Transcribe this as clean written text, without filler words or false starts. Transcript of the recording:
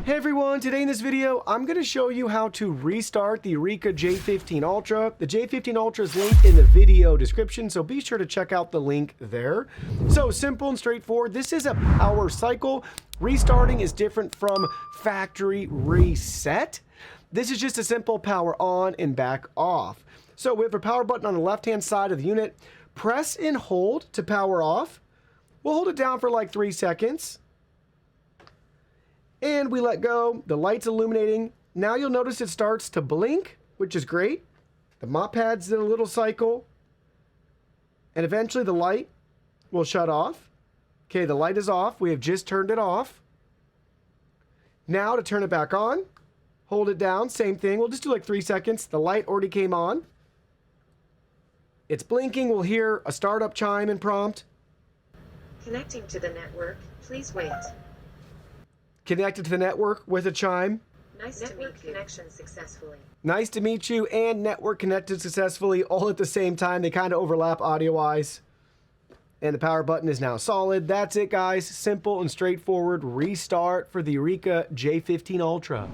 Hey everyone, today in this video, I'm going to show you how to restart the Eureka J15 Ultra. The J15 Ultra is linked in the video description, so be sure to check out the link there. So simple and straightforward. This is a power cycle. Restarting is different from factory reset. This is just a simple power on and back off. So we have a power button on the left-hand side of the unit. Press and hold to power off. We'll hold it down for like 3 seconds. And we let go. The light's illuminating. Now you'll notice it starts to blink, which is great. The mop pads did a little cycle. And eventually the light will shut off. Okay, the light is off. We have just turned it off. Now to turn it back on, hold it down. Same thing. We'll just do like 3 seconds. The light already came on. It's blinking. We'll hear a startup chime and prompt. Connecting to the network. Please wait. Connected to the network with a chime. Nice to meet you. Connection successfully. Nice to meet you and network connected successfully all at the same time. They kind of overlap audio-wise. And the power button is now solid. That's it, guys. Simple and straightforward restart for the Eureka J15 Ultra.